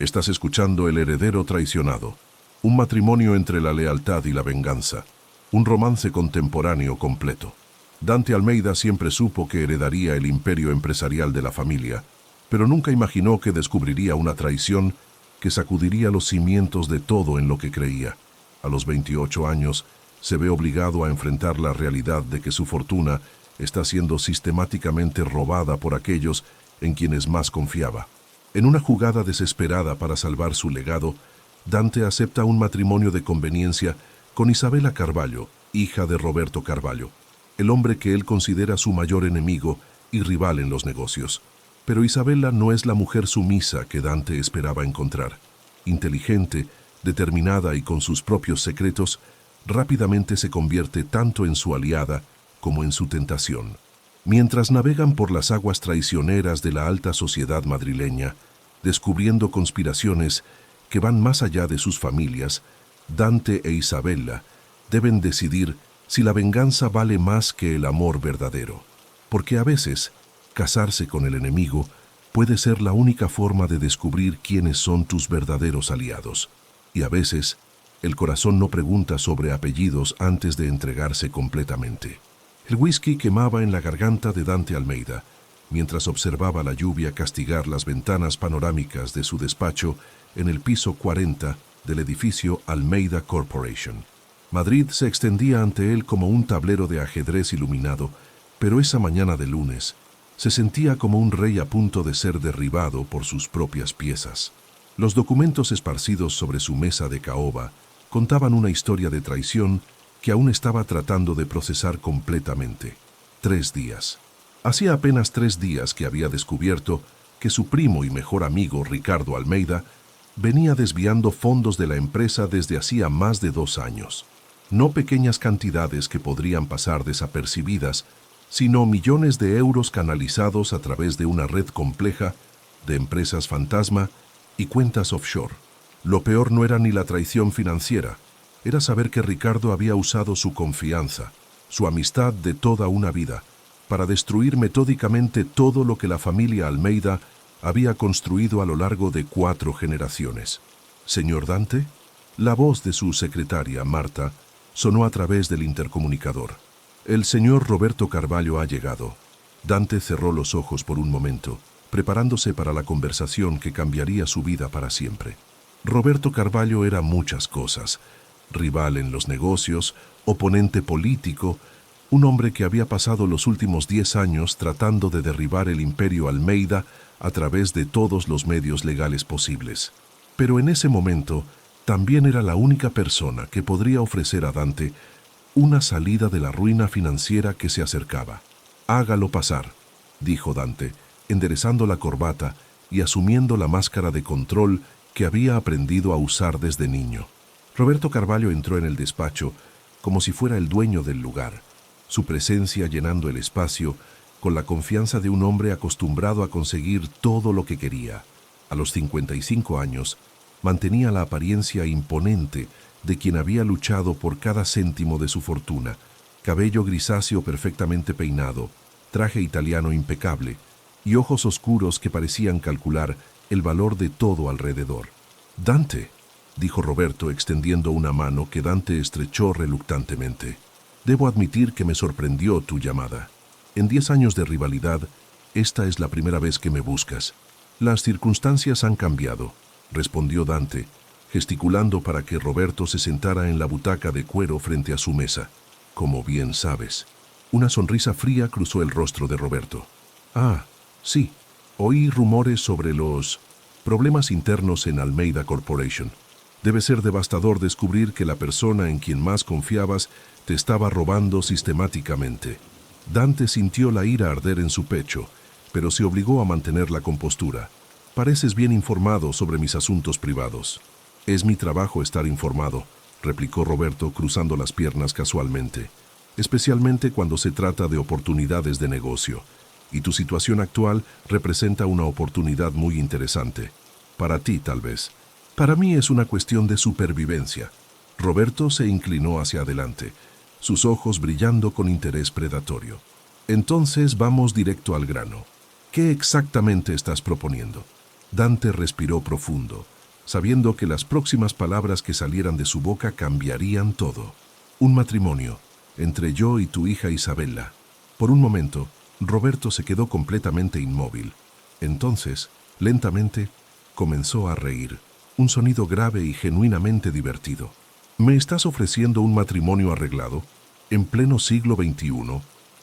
Estás escuchando El heredero traicionado, un matrimonio entre la lealtad y la venganza, un romance contemporáneo completo. Dante Almeida siempre supo que heredaría el imperio empresarial de la familia, pero nunca imaginó que descubriría una traición que sacudiría los cimientos de todo en lo que creía. A los 28 años, se ve obligado a enfrentar la realidad de que su fortuna está siendo sistemáticamente robada por aquellos en quienes más confiaba. En una jugada desesperada para salvar su legado, Dante acepta un matrimonio de conveniencia con Isabela Carvalho, hija de Roberto Carvalho, el hombre que él considera su mayor enemigo y rival en los negocios. Pero Isabela no es la mujer sumisa que Dante esperaba encontrar. Inteligente, determinada y con sus propios secretos, rápidamente se convierte tanto en su aliada como en su tentación. Mientras navegan por las aguas traicioneras de la alta sociedad madrileña, descubriendo conspiraciones que van más allá de sus familias, Dante e Isabella deben decidir si la venganza vale más que el amor verdadero. Porque a veces, casarse con el enemigo puede ser la única forma de descubrir quiénes son tus verdaderos aliados. Y a veces, el corazón no pregunta sobre apellidos antes de entregarse completamente. El whisky quemaba en la garganta de Dante Almeida, mientras observaba la lluvia castigar las ventanas panorámicas de su despacho en el piso 40 del edificio Almeida Corporation. Madrid se extendía ante él como un tablero de ajedrez iluminado, pero esa mañana de lunes se sentía como un rey a punto de ser derribado por sus propias piezas. Los documentos esparcidos sobre su mesa de caoba contaban una historia de traición que aún estaba tratando de procesar completamente. 3 días. Hacía apenas 3 días que había descubierto que su primo y mejor amigo, Ricardo Almeida, venía desviando fondos de la empresa desde hacía más de 2 años. No pequeñas cantidades que podrían pasar desapercibidas, sino millones de euros canalizados a través de una red compleja de empresas fantasma y cuentas offshore. Lo peor no era ni la traición financiera, era saber que Ricardo había usado su confianza, su amistad de toda una vida, para destruir metódicamente todo lo que la familia Almeida había construido a lo largo de 4 generaciones. ¿Señor Dante? La voz de su secretaria, Marta, sonó a través del intercomunicador. El señor Roberto Carvalho ha llegado. Dante cerró los ojos por un momento, preparándose para la conversación que cambiaría su vida para siempre. Roberto Carvalho era muchas cosas: rival en los negocios, oponente político, un hombre que había pasado los últimos 10 años tratando de derribar el imperio Almeida a través de todos los medios legales posibles. Pero en ese momento, también era la única persona que podría ofrecer a Dante una salida de la ruina financiera que se acercaba. «Hágalo pasar», dijo Dante, enderezando la corbata y asumiendo la máscara de control que había aprendido a usar desde niño. Roberto Carvalho entró en el despacho como si fuera el dueño del lugar, su presencia llenando el espacio con la confianza de un hombre acostumbrado a conseguir todo lo que quería. A los 55 años, mantenía la apariencia imponente de quien había luchado por cada céntimo de su fortuna: cabello grisáceo perfectamente peinado, traje italiano impecable y ojos oscuros que parecían calcular el valor de todo alrededor. «Dante», dijo Roberto extendiendo una mano que Dante estrechó reluctantemente. «Debo admitir que me sorprendió tu llamada. En 10 años de rivalidad, esta es la primera vez que me buscas». «Las circunstancias han cambiado», respondió Dante, gesticulando para que Roberto se sentara en la butaca de cuero frente a su mesa. «Como bien sabes». Una sonrisa fría cruzó el rostro de Roberto. «Ah, sí, oí rumores sobre los problemas internos en Almeida Corporation. Debe ser devastador descubrir que la persona en quien más confiabas te estaba robando sistemáticamente». Dante sintió la ira arder en su pecho, pero se obligó a mantener la compostura. «Pareces bien informado sobre mis asuntos privados». «Es mi trabajo estar informado», replicó Roberto cruzando las piernas casualmente, «especialmente cuando se trata de oportunidades de negocio. Y tu situación actual representa una oportunidad muy interesante. Para ti, tal vez. Para mí es una cuestión de supervivencia». Roberto se inclinó hacia adelante, sus ojos brillando con interés predatorio. «Entonces vamos directo al grano. ¿Qué exactamente estás proponiendo?» Dante respiró profundo, sabiendo que las próximas palabras que salieran de su boca cambiarían todo. Un matrimonio, entre yo y tu hija Isabella. Por un momento, Roberto se quedó completamente inmóvil. Entonces, lentamente, comenzó a reír, un sonido grave y genuinamente divertido. ¿Me estás ofreciendo un matrimonio arreglado? En pleno siglo XXI.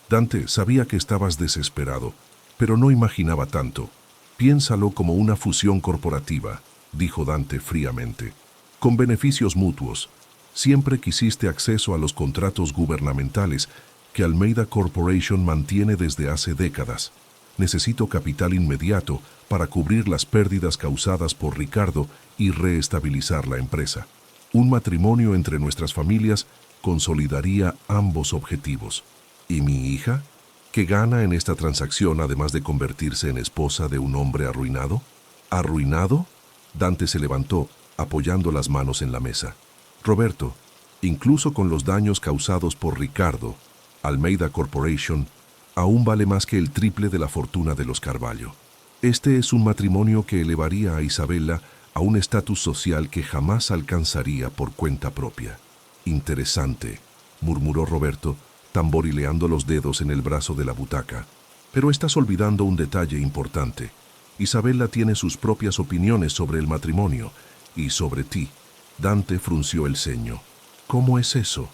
Dante, sabía que estabas desesperado, pero no imaginaba tanto. Piénsalo como una fusión corporativa, dijo Dante fríamente, con beneficios mutuos. Siempre quisiste acceso a los contratos gubernamentales que Almeida Corporation mantiene desde hace décadas. Necesito capital inmediato para cubrir las pérdidas causadas por Ricardo y reestabilizar la empresa. Un matrimonio entre nuestras familias consolidaría ambos objetivos. ¿Y mi hija? ¿Qué gana en esta transacción además de convertirse en esposa de un hombre arruinado? ¿Arruinado? Dante se levantó, apoyando las manos en la mesa. Roberto, incluso con los daños causados por Ricardo, Almeida Corporation aún vale más que el triple de la fortuna de los Carvalho. Este es un matrimonio que elevaría a Isabella a un estatus social que jamás alcanzaría por cuenta propia. Interesante, murmuró Roberto, tamborileando los dedos en el brazo de la butaca. Pero estás olvidando un detalle importante. Isabella tiene sus propias opiniones sobre el matrimonio y sobre ti. Dante frunció el ceño. ¿Cómo es eso?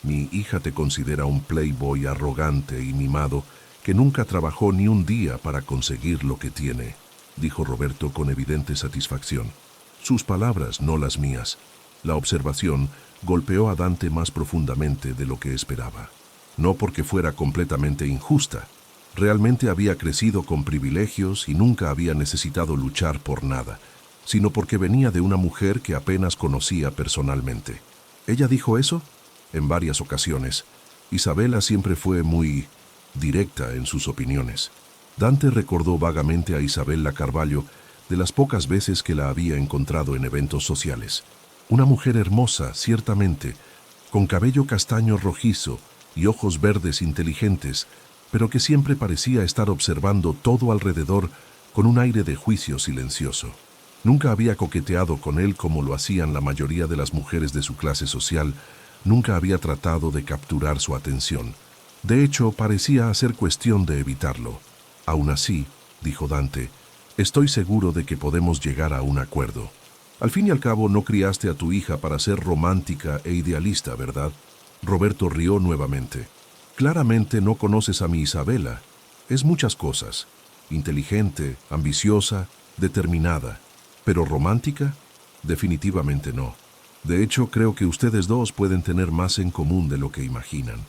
Mi hija te considera un playboy arrogante y mimado que nunca trabajó ni un día para conseguir lo que tiene, dijo Roberto con evidente satisfacción. Sus palabras, no las mías. La observación golpeó a Dante más profundamente de lo que esperaba. No porque fuera completamente injusta. Realmente había crecido con privilegios y nunca había necesitado luchar por nada, sino porque venía de una mujer que apenas conocía personalmente. ¿Ella dijo eso? En varias ocasiones. Isabella siempre fue muy directa en sus opiniones. Dante recordó vagamente a Isabella Carvalho de las pocas veces que la había encontrado en eventos sociales. Una mujer hermosa, ciertamente, con cabello castaño rojizo y ojos verdes inteligentes, pero que siempre parecía estar observando todo alrededor con un aire de juicio silencioso. Nunca había coqueteado con él como lo hacían la mayoría de las mujeres de su clase social. Nunca había tratado de capturar su atención. De hecho, parecía hacer cuestión de evitarlo. Aún así, dijo Dante, estoy seguro de que podemos llegar a un acuerdo. Al fin y al cabo, no criaste a tu hija para ser romántica e idealista, ¿verdad? Roberto rió nuevamente. Claramente no conoces a mi Isabella. Es muchas cosas. Inteligente, ambiciosa, determinada. ¿Pero romántica? Definitivamente no. De hecho, creo que ustedes dos pueden tener más en común de lo que imaginan.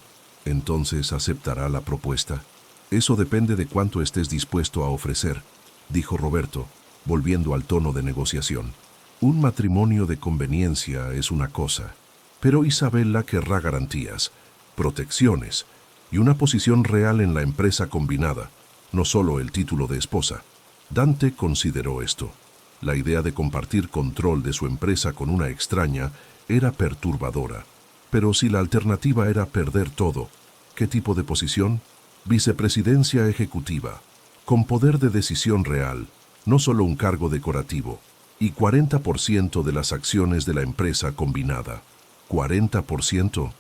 Entonces, ¿aceptará la propuesta? Eso depende de cuánto estés dispuesto a ofrecer, dijo Roberto, volviendo al tono de negociación. Un matrimonio de conveniencia es una cosa, pero Isabella querrá garantías, protecciones y una posición real en la empresa combinada, no solo el título de esposa. Dante consideró esto. La idea de compartir control de su empresa con una extraña era perturbadora. Pero si la alternativa era perder todo, ¿qué tipo de posición? Vicepresidencia ejecutiva, con poder de decisión real, no solo un cargo decorativo, y 40% de las acciones de la empresa combinada. ¿40%?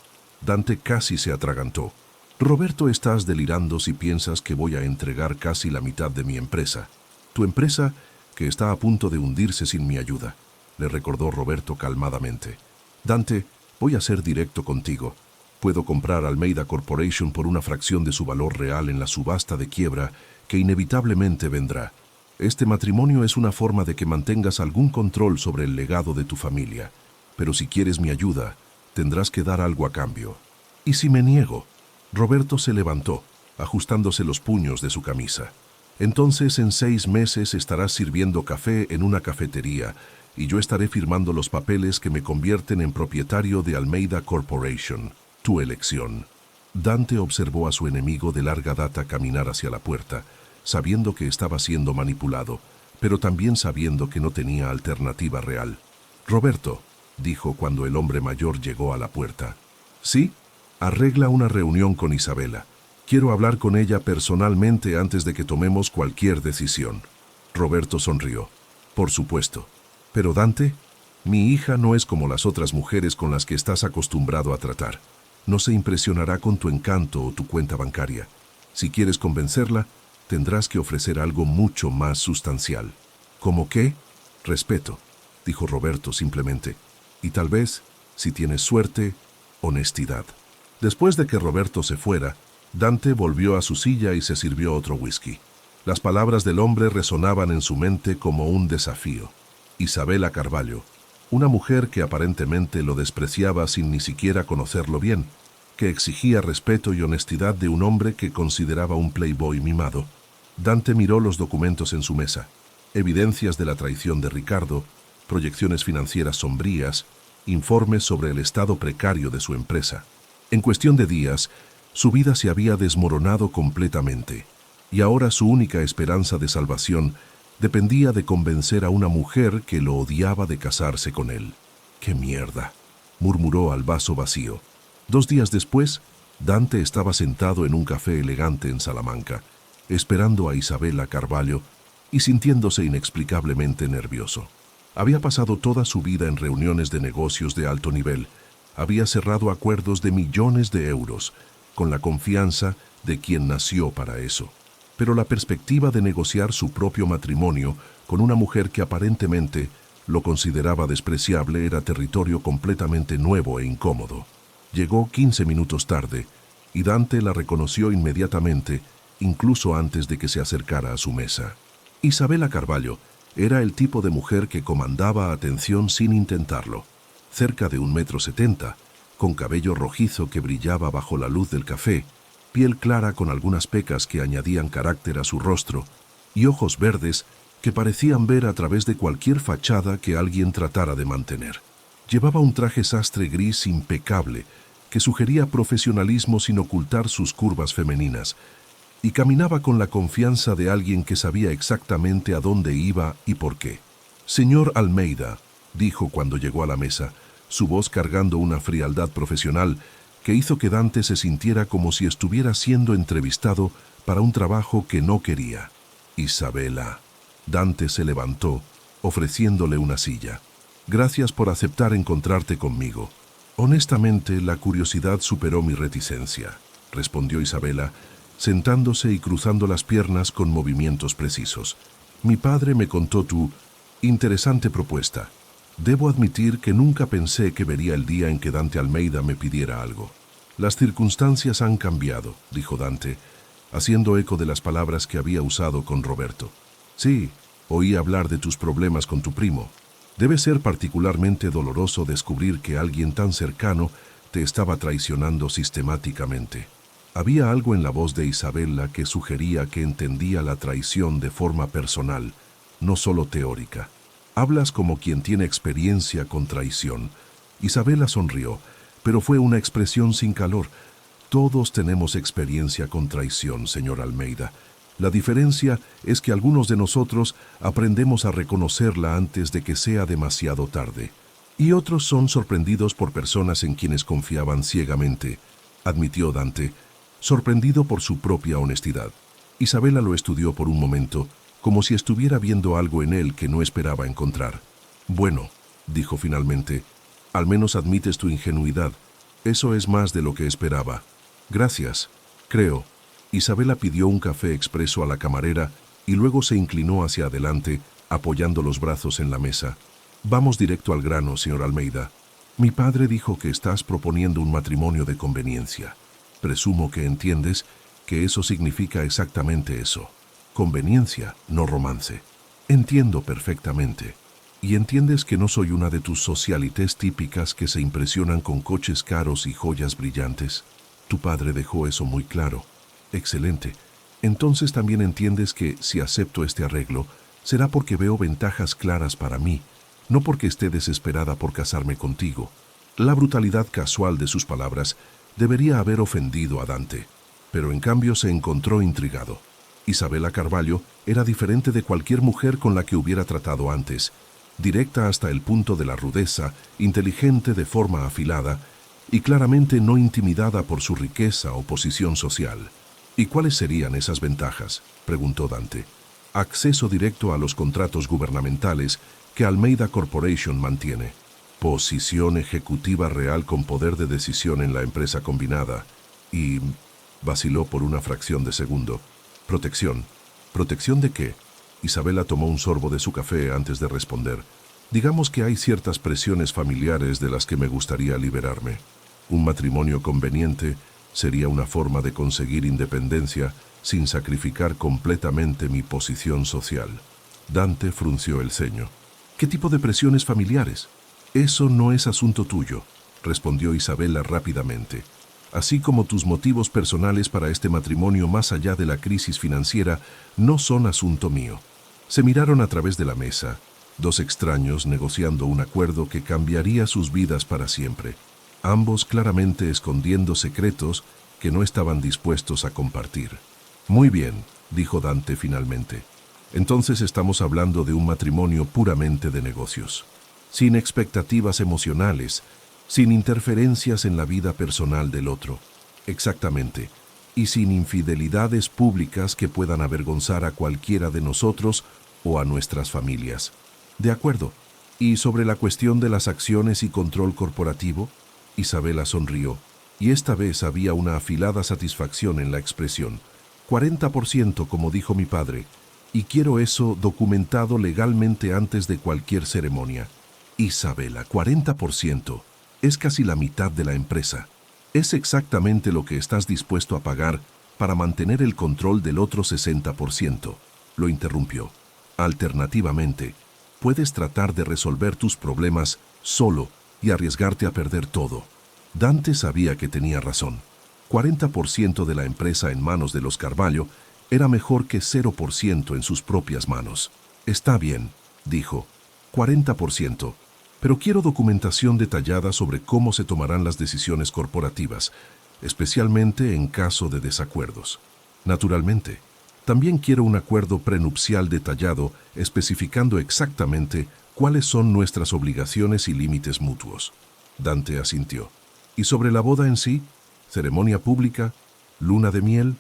Dante casi se atragantó. Roberto, estás delirando si piensas que voy a entregar casi la mitad de mi empresa. Tu empresa, que está a punto de hundirse sin mi ayuda, le recordó Roberto calmadamente. Dante, voy a ser directo contigo. Puedo comprar Almeida Corporation por una fracción de su valor real en la subasta de quiebra que inevitablemente vendrá. Este matrimonio es una forma de que mantengas algún control sobre el legado de tu familia. Pero si quieres mi ayuda, tendrás que dar algo a cambio. ¿Y si me niego? Roberto se levantó, ajustándose los puños de su camisa. Entonces en 6 meses estarás sirviendo café en una cafetería y yo estaré firmando los papeles que me convierten en propietario de Almeida Corporation. Tu elección. Dante observó a su enemigo de larga data caminar hacia la puerta, sabiendo que estaba siendo manipulado, pero también sabiendo que no tenía alternativa real. Roberto, dijo cuando el hombre mayor llegó a la puerta. Sí, arregla una reunión con Isabella. Quiero hablar con ella personalmente antes de que tomemos cualquier decisión. Roberto sonrió. Por supuesto. Pero Dante, mi hija no es como las otras mujeres con las que estás acostumbrado a tratar. No se impresionará con tu encanto o tu cuenta bancaria. Si quieres convencerla, tendrás que ofrecer algo mucho más sustancial. ¿Cómo qué? Respeto, dijo Roberto simplemente. Y tal vez, si tienes suerte, honestidad. Después de que Roberto se fuera, Dante volvió a su silla y se sirvió otro whisky. Las palabras del hombre resonaban en su mente como un desafío. Isabela Carvalho, una mujer que aparentemente lo despreciaba sin ni siquiera conocerlo bien, que exigía respeto y honestidad de un hombre que consideraba un playboy mimado. Dante miró los documentos en su mesa, evidencias de la traición de Ricardo, proyecciones financieras sombrías, informes sobre el estado precario de su empresa. En cuestión de días, su vida se había desmoronado completamente, y ahora su única esperanza de salvación dependía de convencer a una mujer que lo odiaba de casarse con él. ¡Qué mierda!, murmuró al vaso vacío. 2 días después, Dante estaba sentado en un café elegante en Salamanca, esperando a Isabela Carvalho y sintiéndose inexplicablemente nervioso. Había pasado toda su vida en reuniones de negocios de alto nivel, había cerrado acuerdos de millones de euros, con la confianza de quien nació para eso. Pero la perspectiva de negociar su propio matrimonio con una mujer que aparentemente lo consideraba despreciable era territorio completamente nuevo e incómodo. Llegó 15 minutos tarde, y Dante la reconoció inmediatamente, incluso antes de que se acercara a su mesa. Isabela Carvalho era el tipo de mujer que comandaba atención sin intentarlo. Cerca de 1,70 m, con cabello rojizo que brillaba bajo la luz del café, piel clara con algunas pecas que añadían carácter a su rostro, y ojos verdes que parecían ver a través de cualquier fachada que alguien tratara de mantener. Llevaba un traje sastre gris impecable, que sugería profesionalismo sin ocultar sus curvas femeninas, y caminaba con la confianza de alguien que sabía exactamente a dónde iba y por qué. «Señor Almeida», dijo cuando llegó a la mesa, su voz cargando una frialdad profesional que hizo que Dante se sintiera como si estuviera siendo entrevistado para un trabajo que no quería. «Isabela». Dante se levantó, ofreciéndole una silla. «Gracias por aceptar encontrarte conmigo. Honestamente, la curiosidad superó mi reticencia», respondió Isabela, sentándose y cruzando las piernas con movimientos precisos. «Mi padre me contó tu interesante propuesta. Debo admitir que nunca pensé que vería el día en que Dante Almeida me pidiera algo». «Las circunstancias han cambiado», dijo Dante, haciendo eco de las palabras que había usado con Roberto. «Sí, oí hablar de tus problemas con tu primo. Debe ser particularmente doloroso descubrir que alguien tan cercano te estaba traicionando sistemáticamente». Había algo en la voz de Isabela que sugería que entendía la traición de forma personal, no solo teórica. «Hablas como quien tiene experiencia con traición». Isabela sonrió, pero fue una expresión sin calor. «Todos tenemos experiencia con traición, señor Almeida. La diferencia es que algunos de nosotros aprendemos a reconocerla antes de que sea demasiado tarde. Y otros son sorprendidos por personas en quienes confiaban ciegamente», admitió Dante, sorprendido por su propia honestidad. Isabela lo estudió por un momento, como si estuviera viendo algo en él que no esperaba encontrar. «Bueno», dijo finalmente, «al menos admites tu ingenuidad. Eso es más de lo que esperaba». «Gracias, creo». Isabela pidió un café expreso a la camarera y luego se inclinó hacia adelante, apoyando los brazos en la mesa. «Vamos directo al grano, señor Almeida. Mi padre dijo que estás proponiendo un matrimonio de conveniencia. Presumo que entiendes que eso significa exactamente eso. Conveniencia, no romance». «Entiendo perfectamente. Y entiendes que no soy una de tus socialites típicas que se impresionan con coches caros y joyas brillantes. Tu padre dejó eso muy claro». «Excelente. Entonces también entiendes que, si acepto este arreglo, será porque veo ventajas claras para mí, no porque esté desesperada por casarme contigo». La brutalidad casual de sus palabras debería haber ofendido a Dante, pero en cambio se encontró intrigado. Isabela Carvalho era diferente de cualquier mujer con la que hubiera tratado antes, directa hasta el punto de la rudeza, inteligente de forma afilada y claramente no intimidada por su riqueza o posición social. «¿Y cuáles serían esas ventajas?», preguntó Dante. «Acceso directo a los contratos gubernamentales que Almeida Corporation mantiene. Posición ejecutiva real con poder de decisión en la empresa combinada. Y vaciló por una fracción de segundo. Protección. ¿Protección de qué? Isabela tomó un sorbo de su café antes de responder. Digamos que hay ciertas presiones familiares de las que me gustaría liberarme. Un matrimonio conveniente sería una forma de conseguir independencia sin sacrificar completamente mi posición social. Dante frunció el ceño. ¿Qué tipo de presiones familiares? Eso no es asunto tuyo, respondió Isabela rápidamente. Así como tus motivos personales para este matrimonio más allá de la crisis financiera no son asunto mío. Se miraron a través de la mesa, dos extraños negociando un acuerdo que cambiaría sus vidas para siempre, ambos claramente escondiendo secretos que no estaban dispuestos a compartir. Muy bien, dijo Dante finalmente. Entonces estamos hablando de un matrimonio puramente de negocios, sin expectativas emocionales, sin interferencias en la vida personal del otro. Exactamente. Y sin infidelidades públicas que puedan avergonzar a cualquiera de nosotros o a nuestras familias. De acuerdo. ¿Y sobre la cuestión de las acciones y control corporativo? Isabela sonrió, y esta vez había una afilada satisfacción en la expresión. 40%, como dijo mi padre, y quiero eso documentado legalmente antes de cualquier ceremonia. Isabela, 40%. Es casi la mitad de la empresa. Es exactamente lo que estás dispuesto a pagar para mantener el control del otro 60%, lo interrumpió. Alternativamente, puedes tratar de resolver tus problemas solo y arriesgarte a perder todo. Dante sabía que tenía razón. 40% de la empresa en manos de los Carvalho era mejor que 0% en sus propias manos. Está bien, dijo. 40%. Pero quiero documentación detallada sobre cómo se tomarán las decisiones corporativas, especialmente en caso de desacuerdos. Naturalmente, también quiero un acuerdo prenupcial detallado especificando exactamente cuáles son nuestras obligaciones y límites mutuos. Dante asintió. ¿Y sobre la boda en sí? ¿Ceremonia pública? ¿Luna de miel?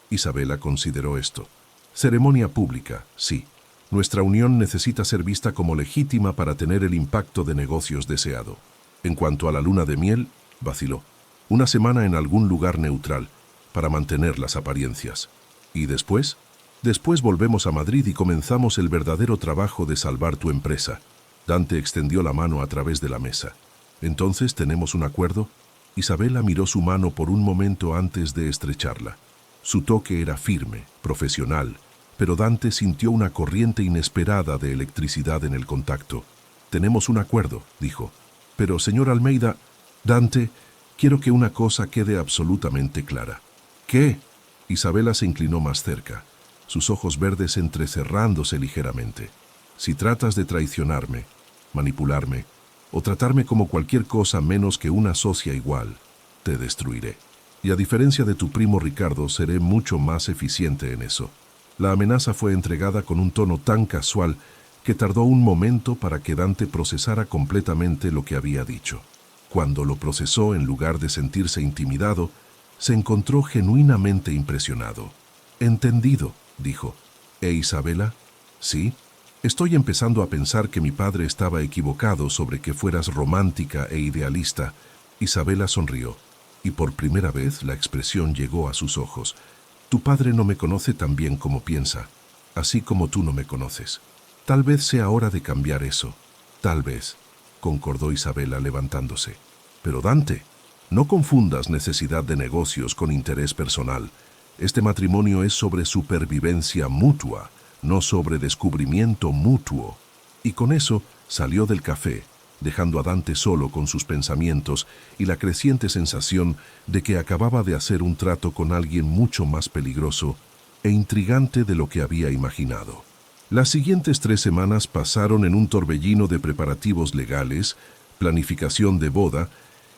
Isabela consideró esto. Ceremonia pública, sí. Nuestra unión necesita ser vista como legítima para tener el impacto de negocios deseado. En cuanto a la luna de miel, vaciló. Una semana en algún lugar neutral, para mantener las apariencias. ¿Y después? Después volvemos a Madrid y comenzamos el verdadero trabajo de salvar tu empresa. Dante extendió la mano a través de la mesa. ¿Entonces tenemos un acuerdo? Isabela miró su mano por un momento antes de estrecharla. Su toque era firme, profesional, pero Dante sintió una corriente inesperada de electricidad en el contacto. Tenemos un acuerdo, dijo. Pero, señor Almeida, Dante, quiero que una cosa quede absolutamente clara. ¿Qué? Isabela se inclinó más cerca, sus ojos verdes entrecerrándose ligeramente. Si tratas de traicionarme, manipularme, o tratarme como cualquier cosa menos que una socia igual, te destruiré. Y a diferencia de tu primo Ricardo, seré mucho más eficiente en eso. La amenaza fue entregada con un tono tan casual que tardó un momento para que Dante procesara completamente lo que había dicho. Cuando lo procesó, en lugar de sentirse intimidado, se encontró genuinamente impresionado. «Entendido», dijo. «¿E Isabela?» «Sí. Estoy empezando a pensar que mi padre estaba equivocado sobre que fueras romántica e idealista». Isabela sonrió, y por primera vez la expresión llegó a sus ojos. «Tu padre no me conoce tan bien como piensa, así como tú no me conoces. Tal vez sea hora de cambiar eso. Tal vez», concordó Isabela levantándose. «Pero Dante, no confundas necesidad de negocios con interés personal. Este matrimonio es sobre supervivencia mutua, no sobre descubrimiento mutuo». Y con eso salió del café, dejando a Dante solo con sus pensamientos y la creciente sensación de que acababa de hacer un trato con alguien mucho más peligroso e intrigante de lo que había imaginado. Las siguientes 3 semanas pasaron en un torbellino de preparativos legales, planificación de boda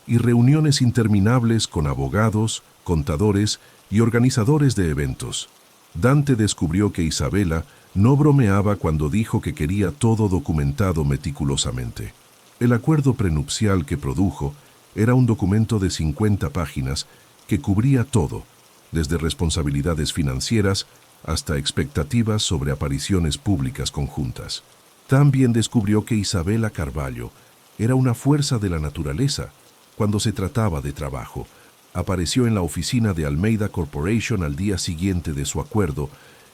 y reuniones interminables con abogados, contadores y organizadores de eventos. Dante descubrió que Isabela no bromeaba cuando dijo que quería todo documentado meticulosamente. El acuerdo prenupcial que produjo era un documento de 50 páginas que cubría todo, desde responsabilidades financieras hasta expectativas sobre apariciones públicas conjuntas. También descubrió que Isabela Carvalho era una fuerza de la naturaleza cuando se trataba de trabajo. Apareció en la oficina de Almeida Corporation al día siguiente de su acuerdo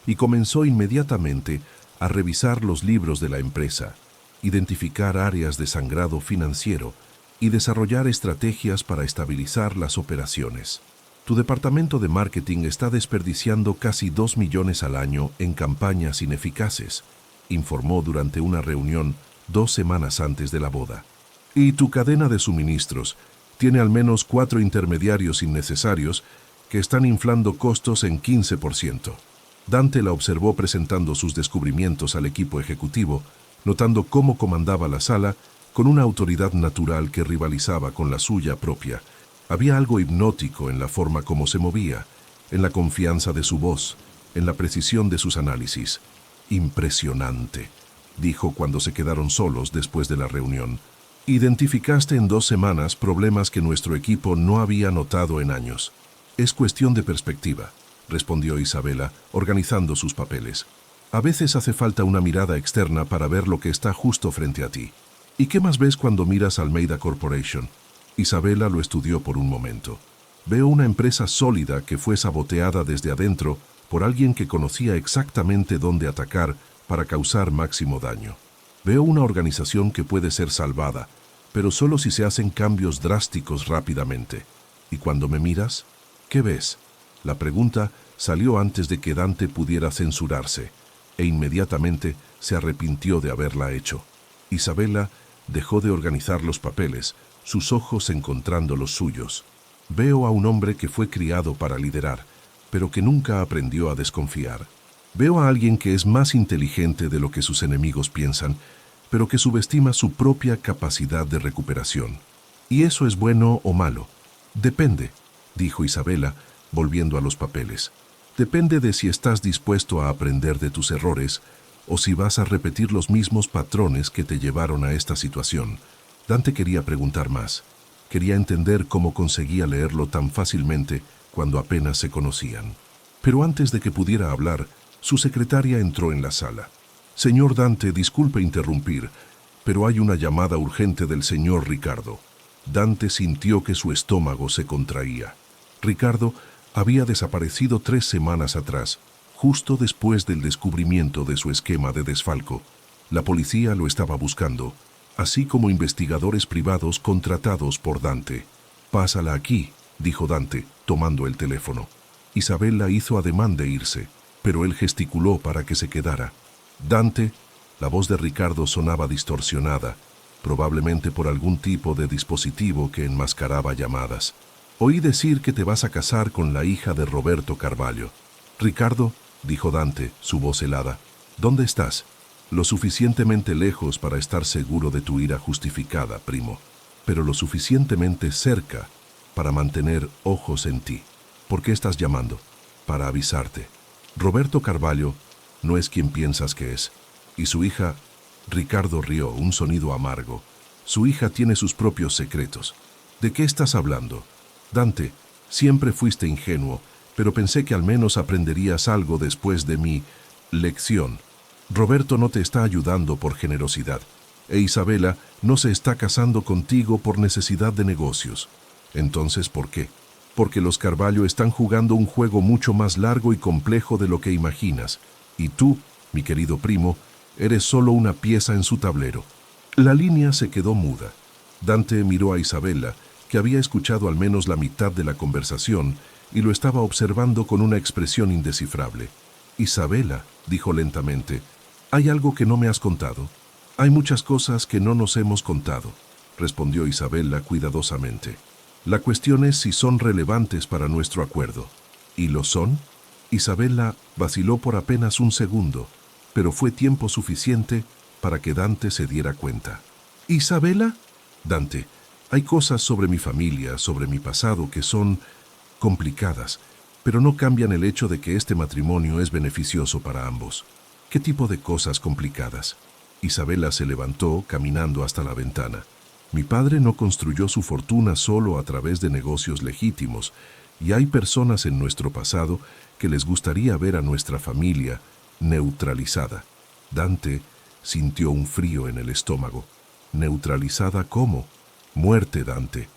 y comenzó inmediatamente a revisar los libros de la empresa, identificar áreas de sangrado financiero y desarrollar estrategias para estabilizar las operaciones. Tu departamento de marketing está desperdiciando casi 2 millones al año en campañas ineficaces, informó durante una reunión 2 semanas antes de la boda. Y tu cadena de suministros tiene al menos 4 intermediarios innecesarios que están inflando costos en 15%. Dante la observó presentando sus descubrimientos al equipo ejecutivo, notando cómo comandaba la sala con una autoridad natural que rivalizaba con la suya propia. Había algo hipnótico en la forma como se movía, en la confianza de su voz, en la precisión de sus análisis. Impresionante, dijo cuando se quedaron solos después de la reunión. Identificaste en 2 semanas problemas que nuestro equipo no había notado en años. Es cuestión de perspectiva, respondió Isabela, organizando sus papeles. A veces hace falta una mirada externa para ver lo que está justo frente a ti. ¿Y qué más ves cuando miras Almeida Corporation? Isabela lo estudió por un momento. Veo una empresa sólida que fue saboteada desde adentro por alguien que conocía exactamente dónde atacar para causar máximo daño. Veo una organización que puede ser salvada, pero solo si se hacen cambios drásticos rápidamente. ¿Y cuando me miras? ¿Qué ves? La pregunta salió antes de que Dante pudiera censurarse, e inmediatamente se arrepintió de haberla hecho. Isabela dejó de organizar los papeles, sus ojos encontrando los suyos. Veo a un hombre que fue criado para liderar, pero que nunca aprendió a desconfiar. Veo a alguien que es más inteligente de lo que sus enemigos piensan, pero que subestima su propia capacidad de recuperación. ¿Y eso es bueno o malo? Depende, dijo Isabela, volviendo a los papeles. Depende de si estás dispuesto a aprender de tus errores o si vas a repetir los mismos patrones que te llevaron a esta situación. Dante quería preguntar más. Quería entender cómo conseguía leerlo tan fácilmente cuando apenas se conocían. Pero antes de que pudiera hablar, su secretaria entró en la sala. Señor Dante, disculpe interrumpir, pero hay una llamada urgente del señor Ricardo. Dante sintió que su estómago se contraía. Ricardo había desaparecido 3 semanas atrás, justo después del descubrimiento de su esquema de desfalco. La policía lo estaba buscando, así como investigadores privados contratados por Dante. «Pásala aquí», dijo Dante, tomando el teléfono. Isabela hizo ademán de irse, pero él gesticuló para que se quedara. «Dante», la voz de Ricardo sonaba distorsionada, probablemente por algún tipo de dispositivo que enmascaraba llamadas. «Oí decir que te vas a casar con la hija de Roberto Carvalho». «Ricardo», dijo Dante, su voz helada, «¿dónde estás?» «Lo suficientemente lejos para estar seguro de tu ira justificada, primo, pero lo suficientemente cerca para mantener ojos en ti. ¿Por qué estás llamando?» «Para avisarte. Roberto Carvalho no es quien piensas que es. Y su hija...» Ricardo rió, un sonido amargo. «Su hija tiene sus propios secretos». «¿De qué estás hablando?» «Dante, siempre fuiste ingenuo, pero pensé que al menos aprenderías algo después de mi lección. Roberto no te está ayudando por generosidad, e Isabela no se está casando contigo por necesidad de negocios. Entonces, ¿por qué? Porque los Carvalho están jugando un juego mucho más largo y complejo de lo que imaginas, y tú, mi querido primo, eres solo una pieza en su tablero». La línea se quedó muda. Dante miró a Isabela, que había escuchado al menos la mitad de la conversación, y lo estaba observando con una expresión indescifrable. «Isabela», dijo lentamente, «¿hay algo que no me has contado?» «Hay muchas cosas que no nos hemos contado», respondió Isabela cuidadosamente. «La cuestión es si son relevantes para nuestro acuerdo». «¿Y lo son?» Isabela vaciló por apenas un segundo, pero fue tiempo suficiente para que Dante se diera cuenta. «¿Isabela?» «Dante, hay cosas sobre mi familia, sobre mi pasado, que son complicadas, pero no cambian el hecho de que este matrimonio es beneficioso para ambos». «¿Qué tipo de cosas complicadas?» Isabela se levantó, caminando hasta la ventana. «Mi padre no construyó su fortuna solo a través de negocios legítimos, y hay personas en nuestro pasado que les gustaría ver a nuestra familia neutralizada». Dante Sintió un frío en el estómago. ¿Neutralizada cómo? Muerte, Dante.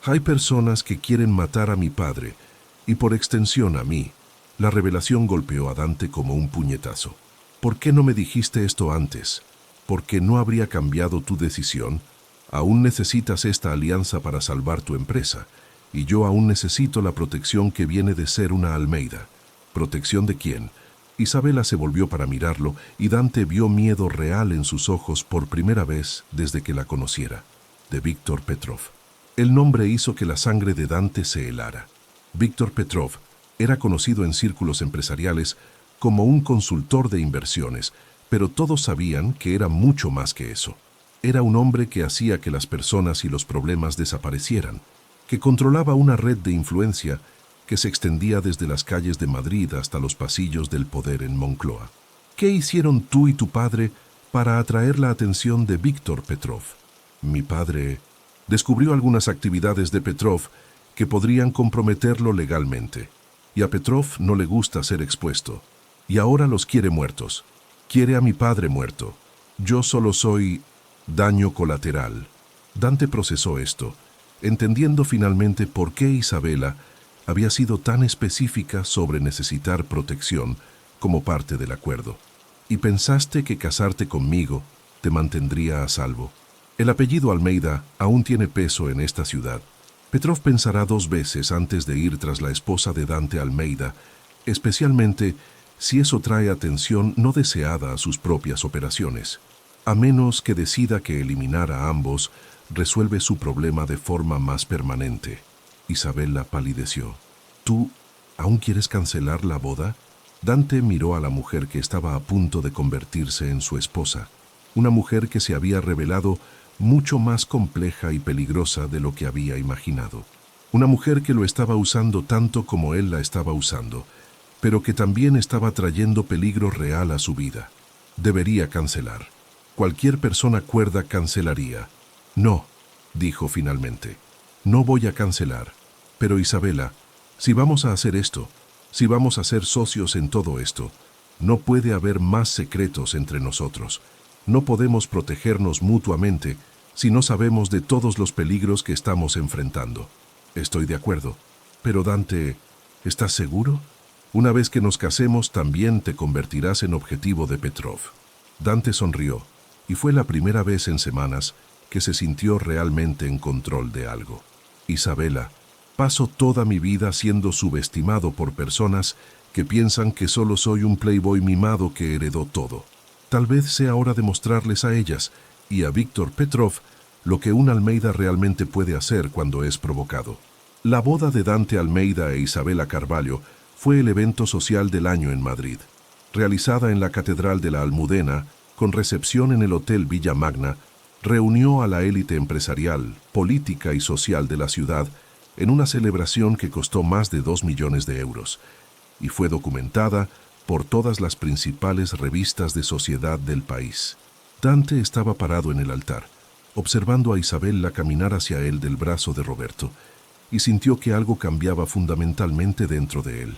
Hay personas que quieren matar a mi padre, y por extensión a mí. La revelación golpeó a Dante como un puñetazo. ¿Por qué no me dijiste esto antes? ¿Por qué no habría cambiado tu decisión? Aún necesitas esta alianza para salvar tu empresa, y yo aún necesito la protección que viene de ser una Almeida. ¿Protección de quién? Isabela se volvió para mirarlo y Dante vio miedo real en sus ojos por primera vez desde que la conociera. De Víctor Petrov. El nombre hizo que la sangre de Dante se helara. Víctor Petrov era conocido en círculos empresariales como un consultor de inversiones, pero todos sabían que era mucho más que eso. Era un hombre que hacía que las personas y los problemas desaparecieran, que controlaba una red de influencia que se extendía desde las calles de Madrid hasta los pasillos del poder en Moncloa. ¿Qué hicieron tú y tu padre para atraer la atención de Víctor Petrov? Mi padre descubrió algunas actividades de Petrov que podrían comprometerlo legalmente, y a Petrov no le gusta ser expuesto, y ahora los quiere muertos. Quiere a mi padre muerto. Yo solo soy daño colateral. Dante procesó esto, entendiendo finalmente por qué Isabela había sido tan específica sobre necesitar protección como parte del acuerdo. Y pensaste que casarte conmigo te mantendría a salvo. El apellido Almeida aún tiene peso en esta ciudad. Petrov pensará 2 veces antes de ir tras la esposa de Dante Almeida, especialmente si eso trae atención no deseada a sus propias operaciones. A menos que decida que eliminar a ambos resuelve su problema de forma más permanente. Isabela palideció. ¿Tú aún quieres cancelar la boda? Dante miró a la mujer que estaba a punto de convertirse en su esposa, una mujer que se había revelado mucho más compleja y peligrosa de lo que había imaginado. Una mujer que lo estaba usando tanto como él la estaba usando, pero que también estaba trayendo peligro real a su vida. Debería cancelar. Cualquier persona cuerda cancelaría. No, dijo finalmente. No voy a cancelar. Pero Isabela, si vamos a hacer esto, si vamos a ser socios en todo esto, no puede haber más secretos entre nosotros. No podemos protegernos mutuamente si no sabemos de todos los peligros que estamos enfrentando. Estoy de acuerdo. Pero Dante, ¿estás seguro? Una vez que nos casemos, también te convertirás en objetivo de Petrov. Dante sonrió, y fue la primera vez en semanas que se sintió realmente en control de algo. Isabela, paso toda mi vida siendo subestimado por personas que piensan que solo soy un playboy mimado que heredó todo. Tal vez sea hora de mostrarles a ellas y a Víctor Petrov lo que un Almeida realmente puede hacer cuando es provocado. La boda de Dante Almeida e Isabela Carvalho fue el evento social del año en Madrid. Realizada en la Catedral de la Almudena, con recepción en el Hotel Villa Magna, reunió a la élite empresarial, política y social de la ciudad en una celebración que costó más de 2 millones de euros y fue documentada por todas las principales revistas de sociedad del país. Dante estaba parado en el altar, observando a Isabela caminar hacia él del brazo de Roberto, y sintió que algo cambiaba fundamentalmente dentro de él.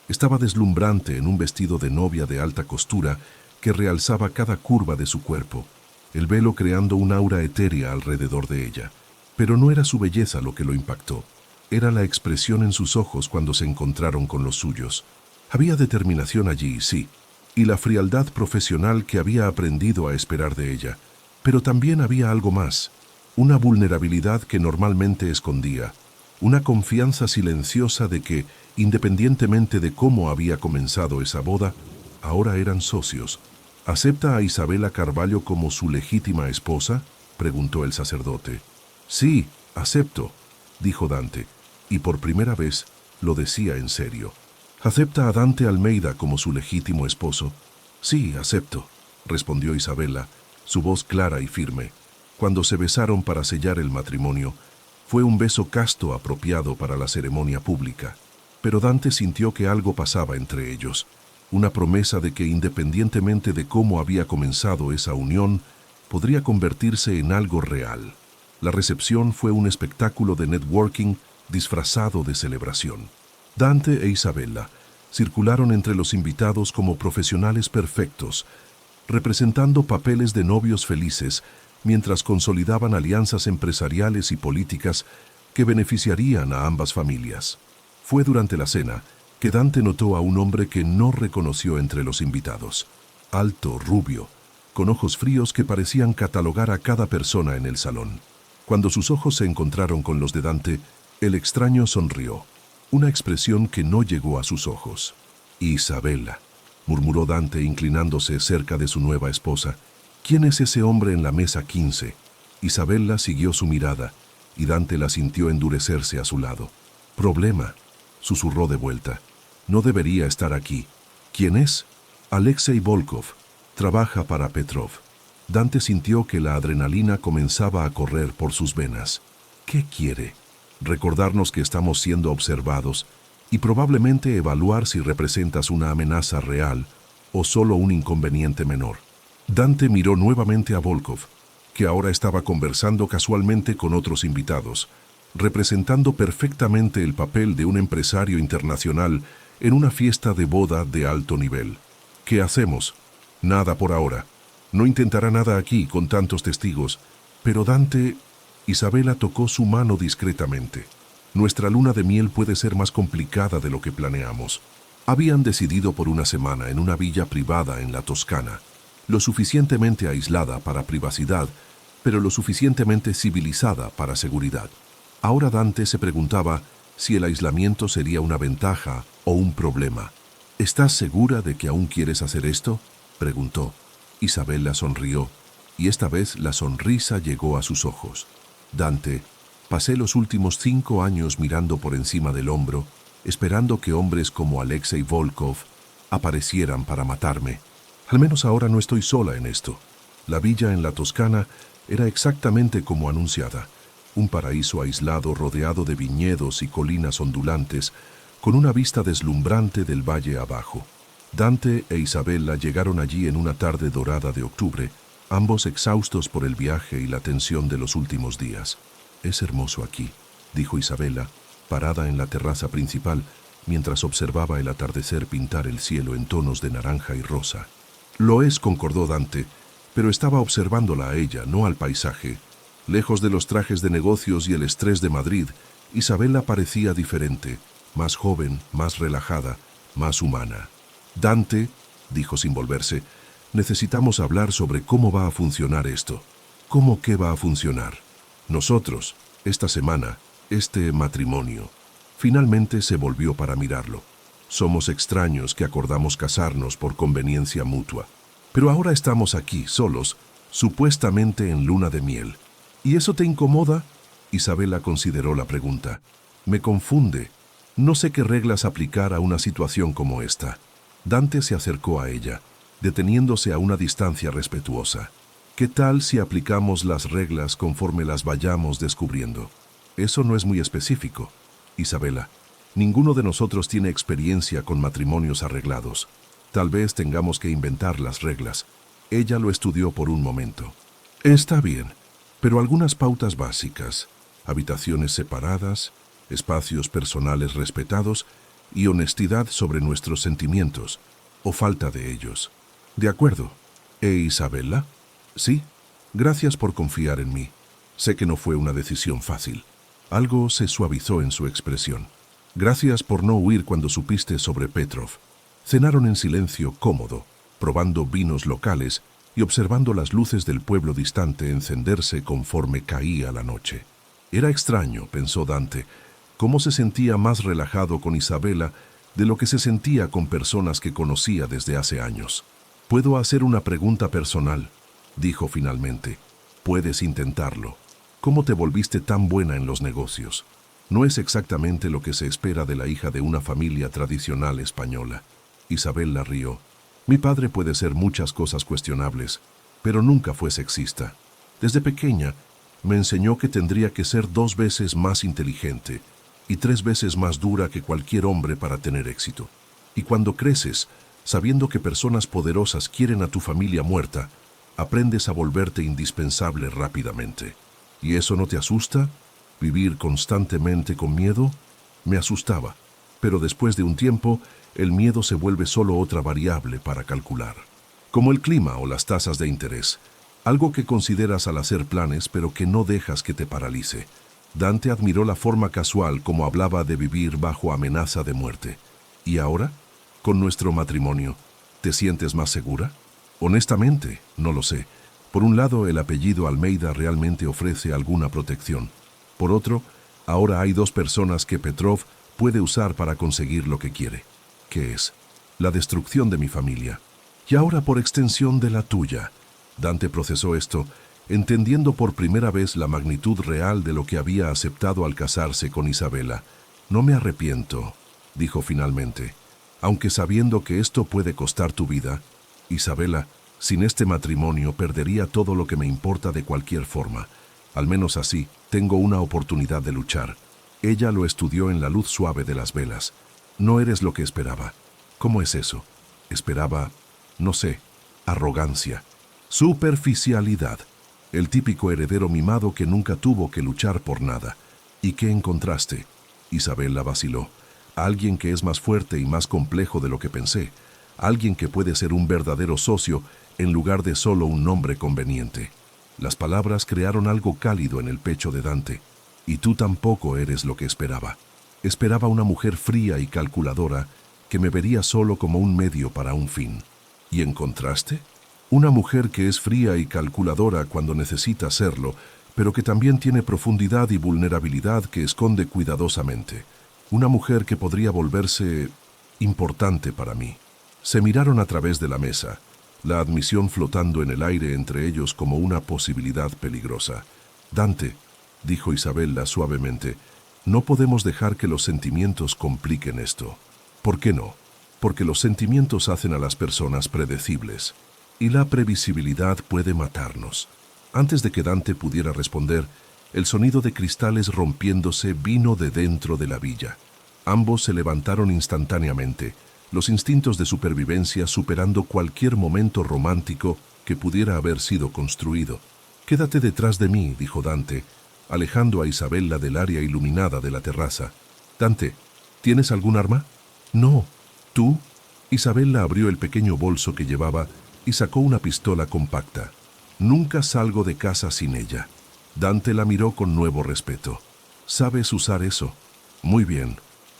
Estaba deslumbrante en un vestido de novia de alta costura que realzaba cada curva de su cuerpo, el velo creando un aura etérea alrededor de ella. Pero no era su belleza lo que lo impactó. Era la expresión en sus ojos cuando se encontraron con los suyos. Había determinación allí, sí, y la frialdad profesional que había aprendido a esperar de ella. Pero también había algo más, una vulnerabilidad que normalmente escondía, una confianza silenciosa de que, independientemente de cómo había comenzado esa boda, ahora eran socios. ¿Acepta a Isabela Carvalho como su legítima esposa?, preguntó el sacerdote. Sí, acepto, dijo Dante, y por primera vez lo decía en serio. ¿Acepta a Dante Almeida como su legítimo esposo? Sí, acepto, respondió Isabela, su voz clara y firme. Cuando se besaron para sellar el matrimonio, fue un beso casto apropiado para la ceremonia pública. Pero Dante sintió que algo pasaba entre ellos, una promesa de que independientemente de cómo había comenzado esa unión, podría convertirse en algo real. La recepción fue un espectáculo de networking disfrazado de celebración. Dante e Isabela circularon entre los invitados como profesionales perfectos, representando papeles de novios felices mientras consolidaban alianzas empresariales y políticas que beneficiarían a ambas familias. Fue durante la cena que Dante notó a un hombre que no reconoció entre los invitados. Alto, rubio, con ojos fríos que parecían catalogar a cada persona en el salón. Cuando sus ojos se encontraron con los de Dante, el extraño sonrió, una expresión que no llegó a sus ojos. «Isabella», murmuró Dante inclinándose cerca de su nueva esposa. «¿Quién es ese hombre en la mesa 15?» Isabella siguió su mirada, y Dante la sintió endurecerse a su lado. «Problema», susurró de vuelta. «No debería estar aquí». «¿Quién es?» «Alexei Volkov. Trabaja para Petrov». Dante sintió que la adrenalina comenzaba a correr por sus venas. ¿Qué quiere? Recordarnos que estamos siendo observados y probablemente evaluar si representas una amenaza real o solo un inconveniente menor. Dante miró nuevamente a Volkov, que ahora estaba conversando casualmente con otros invitados, representando perfectamente el papel de un empresario internacional en una fiesta de boda de alto nivel. ¿Qué hacemos? Nada por ahora. No intentará nada aquí con tantos testigos, pero Dante... Isabella tocó su mano discretamente. Nuestra luna de miel puede ser más complicada de lo que planeamos. Habían decidido por una semana en una villa privada en la Toscana, lo suficientemente aislada para privacidad, pero lo suficientemente civilizada para seguridad. Ahora Dante se preguntaba si el aislamiento sería una ventaja o un problema. ¿Estás segura de que aún quieres hacer esto?, preguntó. Isabella sonrió, y esta vez la sonrisa llegó a sus ojos. Dante, pasé los últimos 5 años mirando por encima del hombro, esperando que hombres como Alexei Volkov aparecieran para matarme. Al menos ahora no estoy sola en esto. La villa en la Toscana era exactamente como anunciada, un paraíso aislado rodeado de viñedos y colinas ondulantes, con una vista deslumbrante del valle abajo. Dante e Isabella llegaron allí en una tarde dorada de octubre, ambos exhaustos por el viaje y la tensión de los últimos días. «Es hermoso aquí», dijo Isabella, parada en la terraza principal, mientras observaba el atardecer pintar el cielo en tonos de naranja y rosa. «Lo es», concordó Dante, pero estaba observándola a ella, no al paisaje. Lejos de los trajes de negocios y el estrés de Madrid, Isabella parecía diferente, más joven, más relajada, más humana. «Dante», dijo sin volverse, «necesitamos hablar sobre cómo va a funcionar esto». «¿Cómo qué va a funcionar?» «Nosotros, esta semana, este matrimonio». Finalmente se volvió para mirarlo. «Somos extraños que acordamos casarnos por conveniencia mutua. Pero ahora estamos aquí, solos, supuestamente en luna de miel. ¿Y eso te incomoda?». Isabella consideró la pregunta. «Me confunde. No sé qué reglas aplicar a una situación como esta». Dante se acercó a ella, deteniéndose a una distancia respetuosa. «¿Qué tal si aplicamos las reglas conforme las vayamos descubriendo?». «Eso no es muy específico». «Isabella, ninguno de nosotros tiene experiencia con matrimonios arreglados. Tal vez tengamos que inventar las reglas». Ella lo estudió por un momento. «Está bien, pero algunas pautas básicas, habitaciones separadas, espacios personales respetados y honestidad sobre nuestros sentimientos, o falta de ellos». «De acuerdo». «¿E Isabella?» «Sí. Gracias por confiar en mí. Sé que no fue una decisión fácil». Algo se suavizó en su expresión. «Gracias por no huir cuando supiste sobre Petrov». Cenaron en silencio cómodo, probando vinos locales y observando las luces del pueblo distante encenderse conforme caía la noche. Era extraño, pensó Dante, cómo se sentía más relajado con Isabella de lo que se sentía con personas que conocía desde hace años. «Puedo hacer una pregunta personal», dijo finalmente. «Puedes intentarlo. ¿Cómo te volviste tan buena en los negocios? No es exactamente lo que se espera de la hija de una familia tradicional española». Isabella rió. «Mi padre puede ser muchas cosas cuestionables, pero nunca fue sexista. Desde pequeña me enseñó que tendría que ser 2 veces más inteligente y 3 veces más dura que cualquier hombre para tener éxito. Y cuando creces, sabiendo que personas poderosas quieren a tu familia muerta, aprendes a volverte indispensable rápidamente. ¿Y eso no te asusta? ¿Vivir constantemente con miedo?». «Me asustaba, pero después de un tiempo, el miedo se vuelve solo otra variable para calcular». como el clima o las tasas de interés. Algo que consideras al hacer planes, pero que no dejas que te paralice. Dante admiró la forma casual como hablaba de vivir bajo amenaza de muerte. ¿Y ahora? Con nuestro matrimonio, ¿te sientes más segura? Honestamente, no lo sé. Por un lado, el apellido Almeida realmente ofrece alguna protección. Por otro, ahora hay dos personas que Petrov puede usar para conseguir lo que quiere. ¿Qué es? La destrucción de mi familia. Y ahora por extensión de la tuya. Dante procesó esto, entendiendo por primera vez la magnitud real de lo que había aceptado al casarse con Isabela. No me arrepiento, dijo finalmente, aunque sabiendo que esto puede costar tu vida. Isabela, sin este matrimonio perdería todo lo que me importa de cualquier forma. Al menos así, tengo una oportunidad de luchar. Ella lo estudió en la luz suave de las velas. No eres lo que esperaba. ¿Cómo es eso? Esperaba, no sé, arrogancia, superficialidad. El típico heredero mimado que nunca tuvo que luchar por nada. ¿Y qué encontraste? Isabela vaciló. Alguien que es más fuerte y más complejo de lo que pensé. Alguien que puede ser un verdadero socio en lugar de solo un nombre conveniente. Las palabras crearon algo cálido en el pecho de Dante. Y tú tampoco eres lo que esperaba. Esperaba una mujer fría y calculadora que me vería solo como un medio para un fin. ¿Y encontraste? Una mujer que es fría y calculadora cuando necesita serlo, pero que también tiene profundidad y vulnerabilidad que esconde cuidadosamente. Una mujer que podría volverse importante para mí. Se miraron a través de la mesa, la admisión flotando en el aire entre ellos como una posibilidad peligrosa. Dante, dijo Isabela suavemente, no podemos dejar que los sentimientos compliquen esto. ¿Por qué no? Porque los sentimientos hacen a las personas predecibles. Y la previsibilidad puede matarnos. Antes de que Dante pudiera responder, el sonido de cristales rompiéndose vino de dentro de la villa. Ambos se levantaron instantáneamente, los instintos de supervivencia superando cualquier momento romántico que pudiera haber sido construido. «Quédate detrás de mí», dijo Dante, alejando a Isabela del área iluminada de la terraza. «Dante, ¿tienes algún arma?» «No». «¿Tú?» Isabela abrió el pequeño bolso que llevaba y sacó una pistola compacta. «Nunca salgo de casa sin ella». Dante la miró con nuevo respeto. «¿Sabes usar eso?» «Muy bien.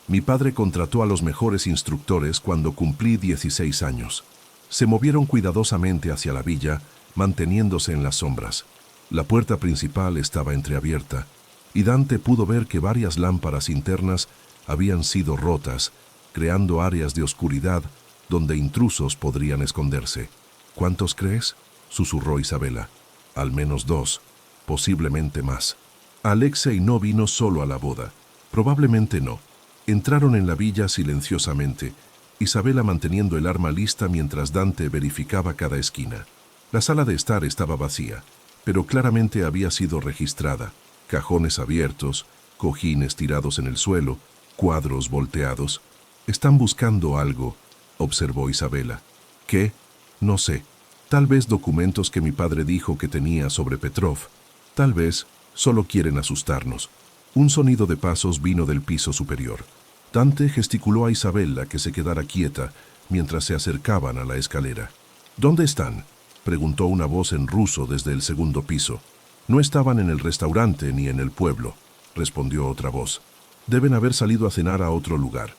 Mi padre contrató a los mejores instructores cuando cumplí 16 años. Se movieron cuidadosamente hacia la villa, manteniéndose en las sombras. La puerta principal estaba entreabierta, y Dante pudo ver que varias lámparas internas habían sido rotas, creando áreas de oscuridad donde intrusos podrían esconderse. «¿Cuántos crees?», susurró Isabela. «Al menos 2, posiblemente más». Alexei no vino solo a la boda. Probablemente no. Entraron en la villa silenciosamente, Isabela manteniendo el arma lista mientras Dante verificaba cada esquina. La sala de estar estaba vacía, pero claramente había sido registrada. Cajones abiertos, cojines tirados en el suelo, cuadros volteados. «Están buscando algo», observó Isabela. «¿Qué?» «No sé. Tal vez documentos que mi padre dijo que tenía sobre Petrov. Tal vez solo quieren asustarnos». Un sonido de pasos vino del piso superior. Dante gesticuló a Isabela que se quedara quieta mientras se acercaban a la escalera. «¿Dónde están?», preguntó una voz en ruso desde el segundo piso. «No estaban en el restaurante ni en el pueblo», respondió otra voz. «Deben haber salido a cenar a otro lugar.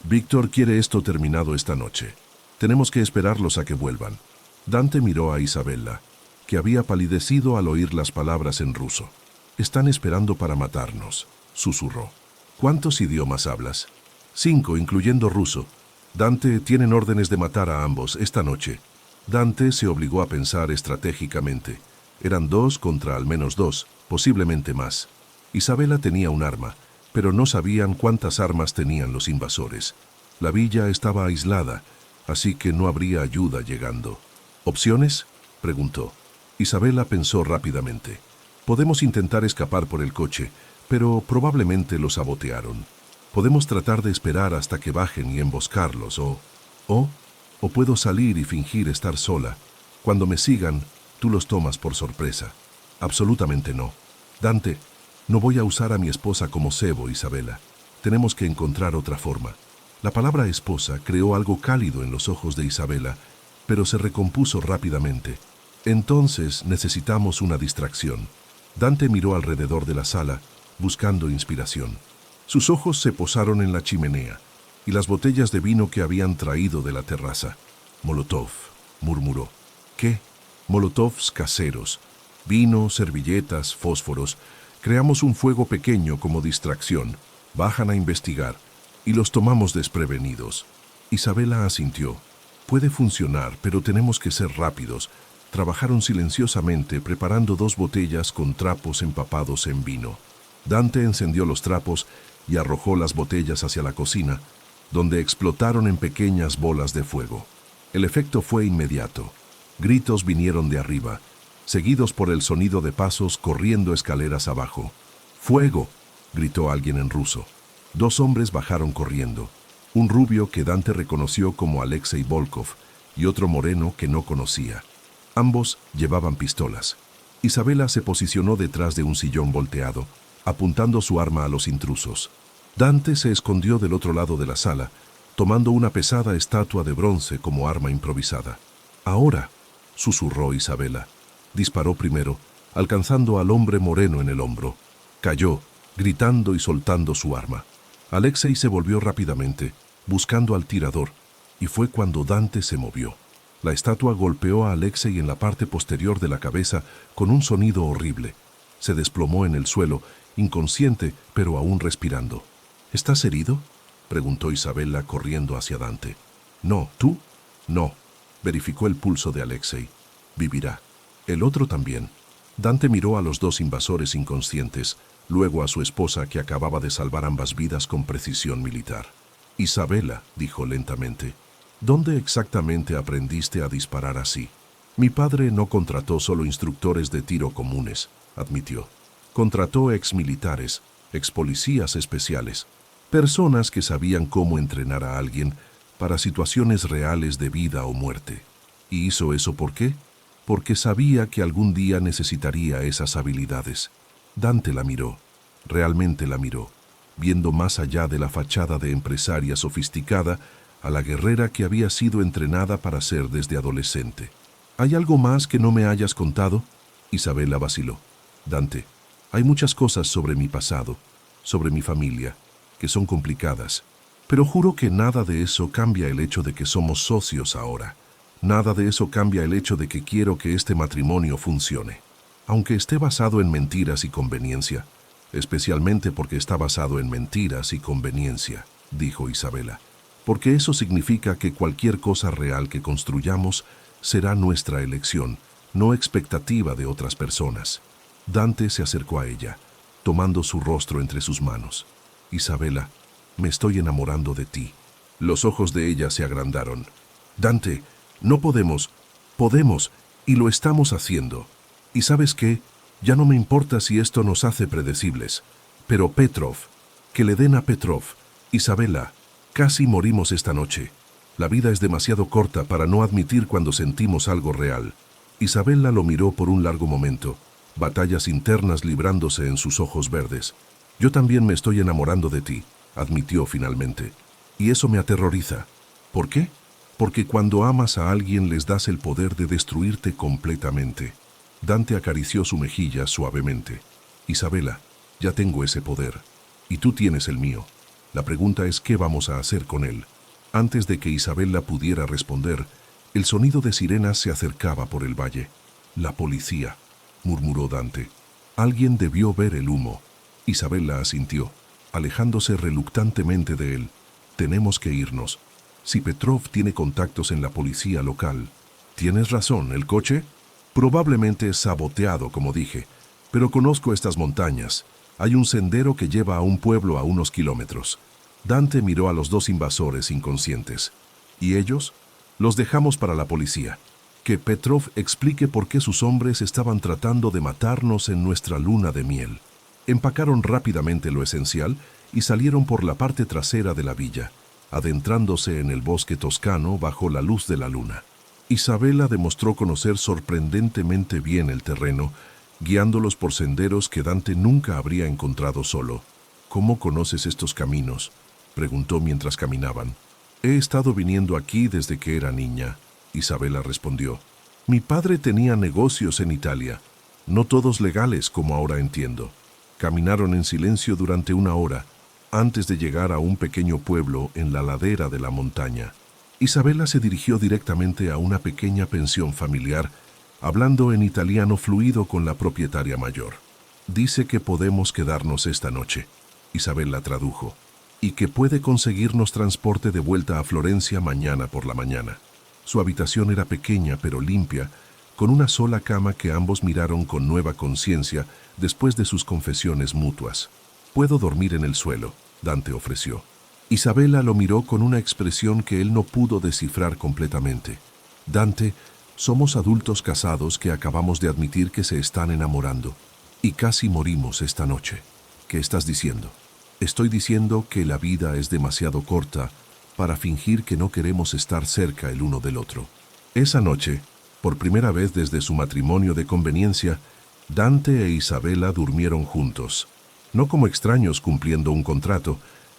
Víctor quiere esto terminado esta noche. Tenemos que esperarlos a que vuelvan». Dante miró a Isabela, que había palidecido al oír las palabras en ruso. «Están esperando para matarnos», susurró. «¿Cuántos idiomas hablas?» 5, incluyendo ruso. Dante, tienen órdenes de matar a ambos esta noche». Dante se obligó a pensar estratégicamente. Eran 2 contra al menos 2, posiblemente más. Isabela tenía un arma, pero no sabían cuántas armas tenían los invasores. La villa estaba aislada, así que no habría ayuda llegando. «¿Opciones?», preguntó. Isabela pensó rápidamente. «Podemos intentar escapar por el coche, pero probablemente los sabotearon. Podemos tratar de esperar hasta que bajen y emboscarlos, o puedo salir y fingir estar sola. Cuando me sigan, tú los tomas por sorpresa». «Absolutamente no. Dante, no voy a usar a mi esposa como cebo, Isabela. Tenemos que encontrar otra forma». La palabra esposa creó algo cálido en los ojos de Isabela, pero se recompuso rápidamente. Entonces necesitamos una distracción. Dante miró alrededor de la sala, buscando inspiración. Sus ojos se posaron en la chimenea y las botellas de vino que habían traído de la terraza. Molotov, murmuró. ¿Qué? Molotovs caseros. Vino, servilletas, fósforos. Creamos un fuego pequeño como distracción. Bajan a investigar y los tomamos desprevenidos. Isabela asintió. Puede funcionar, pero tenemos que ser rápidos. Trabajaron silenciosamente preparando 2 botellas con trapos empapados en vino. Dante encendió los trapos y arrojó las botellas hacia la cocina, donde explotaron en pequeñas bolas de fuego. El efecto fue inmediato. Gritos vinieron de arriba, seguidos por el sonido de pasos corriendo escaleras abajo. ¡Fuego!, gritó alguien en ruso. 2 hombres bajaron corriendo. Un rubio que Dante reconoció como Alexei Volkov y otro moreno que no conocía. Ambos llevaban pistolas. Isabela se posicionó detrás de un sillón volteado, apuntando su arma a los intrusos. Dante se escondió del otro lado de la sala, tomando una pesada estatua de bronce como arma improvisada. «Ahora», susurró Isabela. Disparó primero, alcanzando al hombre moreno en el hombro. Cayó, gritando y soltando su arma. Alexei se volvió rápidamente, buscando al tirador, y fue cuando Dante se movió. La estatua golpeó a Alexei en la parte posterior de la cabeza con un sonido horrible. Se desplomó en el suelo, inconsciente, pero aún respirando. «¿Estás herido?», preguntó Isabela corriendo hacia Dante. «No, ¿tú?». «No», verificó el pulso de Alexei. «Vivirá». «El otro también». Dante miró a los 2 invasores inconscientes, luego a su esposa que acababa de salvar ambas vidas con precisión militar. «Isabela», dijo lentamente, «¿dónde exactamente aprendiste a disparar así?». «Mi padre no contrató solo instructores de tiro comunes», admitió. «Contrató exmilitares, expolicías especiales, personas que sabían cómo entrenar a alguien para situaciones reales de vida o muerte. ¿Y hizo eso por qué? Porque sabía que algún día necesitaría esas habilidades». Dante la miró, realmente la miró, viendo más allá de la fachada de empresaria sofisticada a la guerrera que había sido entrenada para ser desde adolescente. «¿Hay algo más que no me hayas contado?», Isabela vaciló. «Dante, hay muchas cosas sobre mi pasado, sobre mi familia, que son complicadas, pero juro que nada de eso cambia el hecho de que somos socios ahora. Nada de eso cambia el hecho de que quiero que este matrimonio funcione. Aunque esté basado en mentiras y conveniencia, especialmente porque está basado en mentiras y conveniencia», dijo Isabela, «porque eso significa que cualquier cosa real que construyamos será nuestra elección, no expectativa de otras personas». Dante se acercó a ella, tomando su rostro entre sus manos. «Isabela, me estoy enamorando de ti». Los ojos de ella se agrandaron. «Dante, no podemos, y lo estamos haciendo. Y ¿sabes qué? Ya no me importa si esto nos hace predecibles. Pero Petrov, que le den a Petrov. Isabela, casi morimos esta noche. La vida es demasiado corta para no admitir cuando sentimos algo real». Isabela lo miró por un largo momento, batallas internas librándose en sus ojos verdes. «Yo también me estoy enamorando de ti», admitió finalmente. «Y eso me aterroriza». «¿Por qué?». «Porque cuando amas a alguien les das el poder de destruirte completamente». Dante acarició su mejilla suavemente. «Isabela, ya tengo ese poder. Y tú tienes el mío. La pregunta es ¿qué vamos a hacer con él?». Antes de que Isabela pudiera responder, el sonido de sirenas se acercaba por el valle. «La policía», murmuró Dante. «Alguien debió ver el humo». Isabela asintió, alejándose reluctantemente de él. «Tenemos que irnos. Si Petrov tiene contactos en la policía local». «Tienes razón, ¿el coche?». «Probablemente saboteado, como dije, pero conozco estas montañas. Hay un sendero que lleva a un pueblo a unos kilómetros». Dante miró a los 2 invasores inconscientes. «¿Y ellos?». «Los dejamos para la policía. Que Petrov explique por qué sus hombres estaban tratando de matarnos en nuestra luna de miel». Empacaron rápidamente lo esencial y salieron por la parte trasera de la villa, adentrándose en el bosque toscano bajo la luz de la luna. Isabela demostró conocer sorprendentemente bien el terreno, guiándolos por senderos que Dante nunca habría encontrado solo. «¿Cómo conoces estos caminos?», preguntó mientras caminaban. «He estado viniendo aquí desde que era niña». Isabela respondió. Mi padre tenía negocios en Italia, no todos legales como ahora entiendo. Caminaron en silencio durante 1 hora, antes de llegar a un pequeño pueblo en la ladera de la montaña. Isabela se dirigió directamente a una pequeña pensión familiar, hablando en italiano fluido con la propietaria mayor. Dice que podemos quedarnos esta noche, Isabela tradujo, y que puede conseguirnos transporte de vuelta a Florencia mañana por la mañana. Su habitación era pequeña pero limpia, con una sola cama que ambos miraron con nueva conciencia después de sus confesiones mutuas. Puedo dormir en el suelo, Dante ofreció. Isabela lo miró con una expresión que él no pudo descifrar completamente. Dante, somos adultos casados que acabamos de admitir que se están enamorando. Y casi morimos esta noche. ¿Qué estás diciendo? Estoy diciendo que la vida es demasiado corta para fingir que no queremos estar cerca el uno del otro. Esa noche, por primera vez desde su matrimonio de conveniencia, Dante e Isabela durmieron juntos, no como extraños cumpliendo un contrato,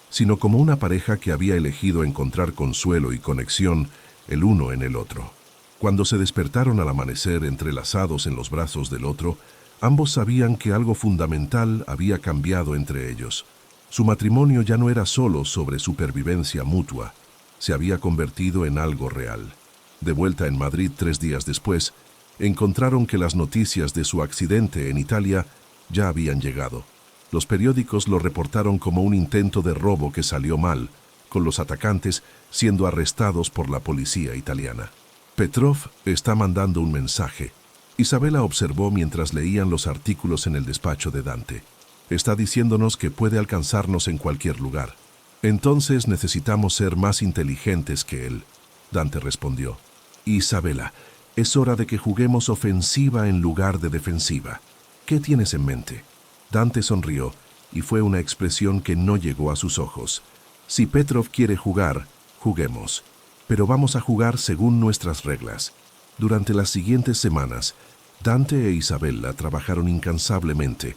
sino como una pareja que había elegido encontrar consuelo y conexión el uno en el otro. Cuando se despertaron al amanecer entrelazados en los brazos del otro, ambos sabían que algo fundamental había cambiado entre ellos. Su matrimonio ya no era solo sobre supervivencia mutua, se había convertido en algo real. De vuelta en Madrid 3 días después, encontraron que las noticias de su accidente en Italia ya habían llegado. Los periódicos lo reportaron como un intento de robo que salió mal, con los atacantes siendo arrestados por la policía italiana. Petrov está mandando un mensaje. Isabela observó mientras leían los artículos en el despacho de Dante. Está diciéndonos que puede alcanzarnos en cualquier lugar. Entonces necesitamos ser más inteligentes que él, Dante respondió. Isabela, es hora de que juguemos ofensiva en lugar de defensiva. ¿Qué tienes en mente? Dante sonrió, y fue una expresión que no llegó a sus ojos. Si Petrov quiere jugar, juguemos. Pero vamos a jugar según nuestras reglas. Durante las siguientes semanas, Dante e Isabela trabajaron incansablemente,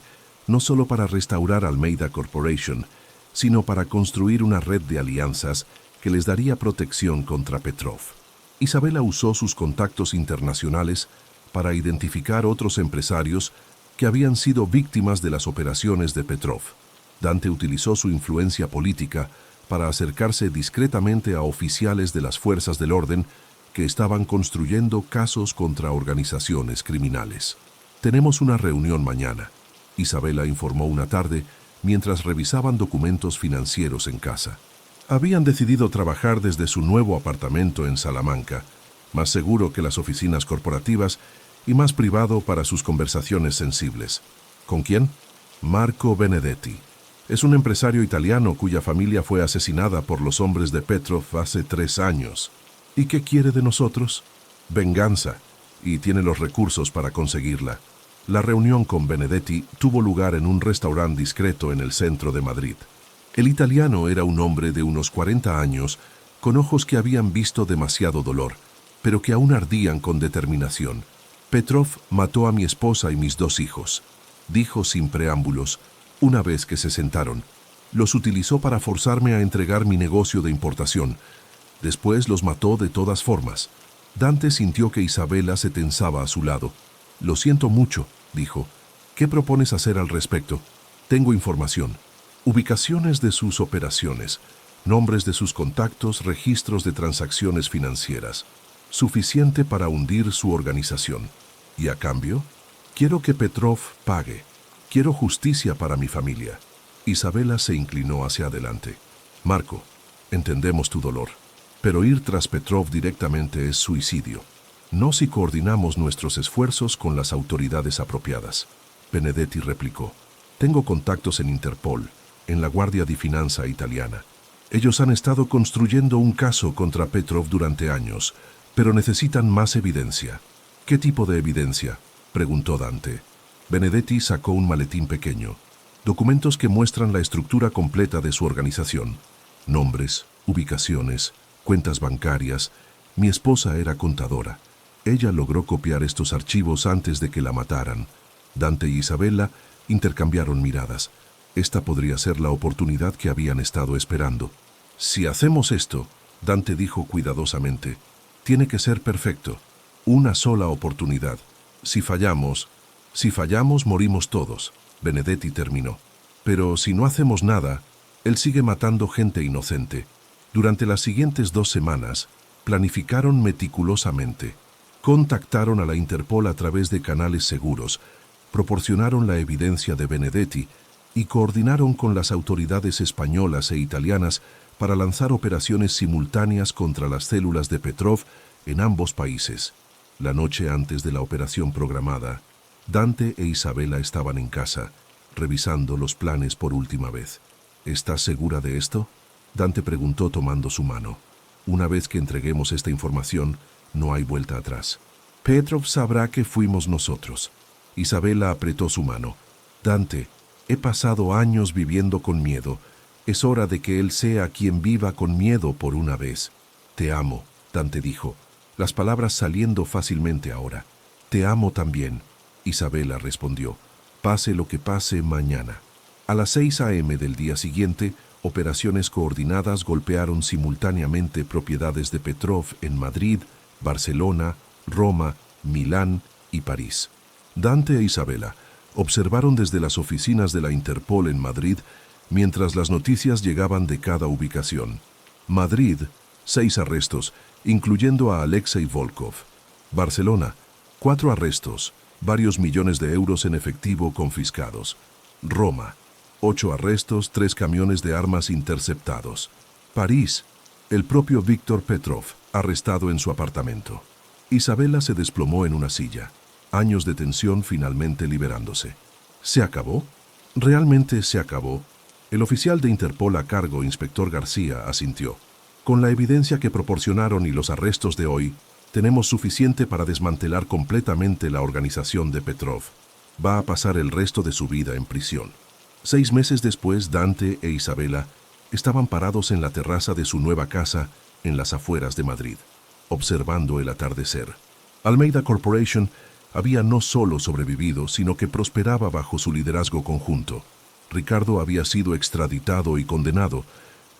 no solo para restaurar Almeida Corporation, sino para construir una red de alianzas que les daría protección contra Petrov. Isabela usó sus contactos internacionales para identificar otros empresarios que habían sido víctimas de las operaciones de Petrov. Dante utilizó su influencia política para acercarse discretamente a oficiales de las fuerzas del orden que estaban construyendo casos contra organizaciones criminales. Tenemos una reunión mañana, Isabela informó una tarde mientras revisaban documentos financieros en casa. Habían decidido trabajar desde su nuevo apartamento en Salamanca, más seguro que las oficinas corporativas y más privado para sus conversaciones sensibles. ¿Con quién? Marco Benedetti. Es un empresario italiano cuya familia fue asesinada por los hombres de Petrov hace 3 años. ¿Y qué quiere de nosotros? Venganza, y tiene los recursos para conseguirla. La reunión con Benedetti tuvo lugar en un restaurante discreto en el centro de Madrid. El italiano era un hombre de unos 40 años, con ojos que habían visto demasiado dolor, pero que aún ardían con determinación. Petrov mató a mi esposa y mis 2 hijos, dijo sin preámbulos, una vez que se sentaron. Los utilizó para forzarme a entregar mi negocio de importación. Después los mató de todas formas. Dante sintió que Isabela se tensaba a su lado. Lo siento mucho, dijo. ¿Qué propones hacer al respecto? Tengo información. Ubicaciones de sus operaciones, nombres de sus contactos, registros de transacciones financieras. Suficiente para hundir su organización. Y a cambio, quiero que Petrov pague. Quiero justicia para mi familia. Isabela se inclinó hacia adelante. Marco, entendemos tu dolor, pero ir tras Petrov directamente es suicidio. No si coordinamos nuestros esfuerzos con las autoridades apropiadas. Benedetti replicó. Tengo contactos en Interpol, en la Guardia di Finanza italiana. Ellos han estado construyendo un caso contra Petrov durante años, pero necesitan más evidencia. ¿Qué tipo de evidencia?, preguntó Dante. Benedetti sacó un maletín pequeño. Documentos que muestran la estructura completa de su organización. Nombres, ubicaciones, cuentas bancarias. Mi esposa era contadora. Ella logró copiar estos archivos antes de que la mataran. Dante y Isabela intercambiaron miradas. Esta podría ser la oportunidad que habían estado esperando. Si hacemos esto, Dante dijo cuidadosamente, Tiene que ser perfecto. Una sola oportunidad. Si fallamos, morimos todos. Benedetti terminó. Pero si no hacemos nada, él sigue matando gente inocente. Durante las siguientes 2 semanas, planificaron meticulosamente. Contactaron a la Interpol a través de canales seguros, proporcionaron la evidencia de Benedetti y coordinaron con las autoridades españolas e italianas para lanzar operaciones simultáneas contra las células de Petrov en ambos países. La noche antes de la operación programada, Dante e Isabela estaban en casa, revisando los planes por última vez. ¿Estás segura de esto?, Dante preguntó tomando su mano. Una vez que entreguemos esta información, no hay vuelta atrás. Petrov sabrá que fuimos nosotros. Isabela apretó su mano. Dante, he pasado años viviendo con miedo. Es hora de que él sea quien viva con miedo por una vez. Te amo, Dante dijo, las palabras saliendo fácilmente ahora. Te amo también, Isabela respondió. Pase lo que pase mañana. A las 6 a.m. del día siguiente, operaciones coordinadas golpearon simultáneamente propiedades de Petrov en Madrid, Barcelona, Roma, Milán y París. Dante e Isabela observaron desde las oficinas de la Interpol en Madrid mientras las noticias llegaban de cada ubicación. Madrid, 6 arrestos, incluyendo a Alexei Volkov. Barcelona, 4 arrestos, varios millones de euros en efectivo confiscados. Roma, 8 arrestos, 3 camiones de armas interceptados. París, el propio Víctor Petrov, arrestado en su apartamento. Isabela se desplomó en una silla. Años de tensión finalmente liberándose. ¿Se acabó? Realmente se acabó. El oficial de Interpol a cargo, inspector García, asintió. Con la evidencia que proporcionaron y los arrestos de hoy, tenemos suficiente para desmantelar completamente la organización de Petrov. Va a pasar el resto de su vida en prisión. 6 meses después, Dante e Isabela estaban parados en la terraza de su nueva casa en las afueras de Madrid, observando el atardecer. Almeida Corporation había no solo sobrevivido, sino que prosperaba bajo su liderazgo conjunto. Ricardo había sido extraditado y condenado.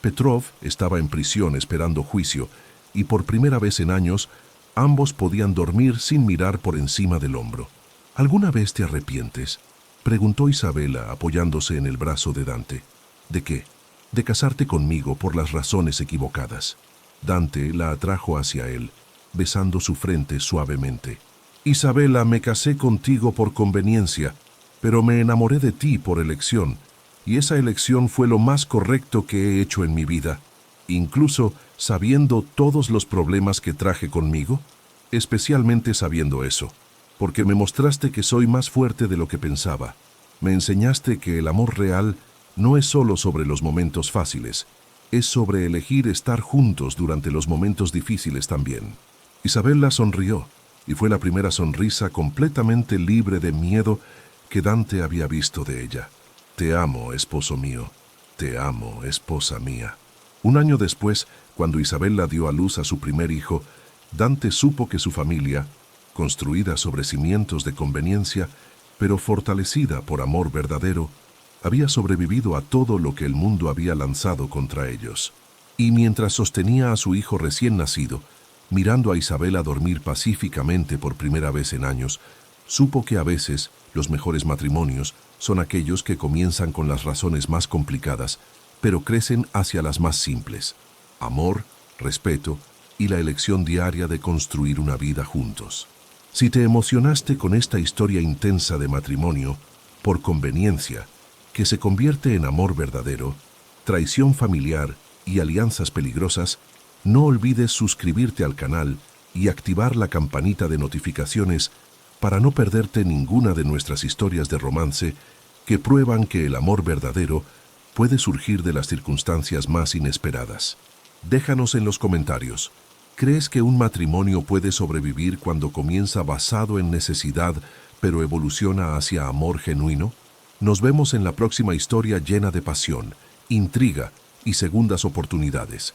Petrov estaba en prisión esperando juicio, y por primera vez en años, ambos podían dormir sin mirar por encima del hombro. ¿Alguna vez te arrepientes?, preguntó Isabela apoyándose en el brazo de Dante. ¿De qué? De casarte conmigo por las razones equivocadas. Dante la atrajo hacia él, besando su frente suavemente. Isabela, me casé contigo por conveniencia, pero me enamoré de ti por elección, y esa elección fue lo más correcto que he hecho en mi vida, incluso sabiendo todos los problemas que traje conmigo, especialmente sabiendo eso, porque me mostraste que soy más fuerte de lo que pensaba. Me enseñaste que el amor real no es solo sobre los momentos fáciles, es sobre elegir estar juntos durante los momentos difíciles también. Isabela sonrió, y fue la primera sonrisa completamente libre de miedo que Dante había visto de ella. Te amo, esposo mío. Te amo, esposa mía. Un año después, cuando Isabela dio a luz a su primer hijo, Dante supo que su familia, construida sobre cimientos de conveniencia, pero fortalecida por amor verdadero, había sobrevivido a todo lo que el mundo había lanzado contra ellos. Y mientras sostenía a su hijo recién nacido, mirando a Isabela dormir pacíficamente por primera vez en años, supo que a veces los mejores matrimonios son aquellos que comienzan con las razones más complicadas, pero crecen hacia las más simples: amor, respeto y la elección diaria de construir una vida juntos. Si te emocionaste con esta historia intensa de matrimonio, por conveniencia, que se convierte en amor verdadero, traición familiar y alianzas peligrosas, no olvides suscribirte al canal y activar la campanita de notificaciones para no perderte ninguna de nuestras historias de romance que prueban que el amor verdadero puede surgir de las circunstancias más inesperadas. Déjanos en los comentarios. ¿Crees que un matrimonio puede sobrevivir cuando comienza basado en necesidad, pero evoluciona hacia amor genuino? Nos vemos en la próxima historia llena de pasión, intriga y segundas oportunidades.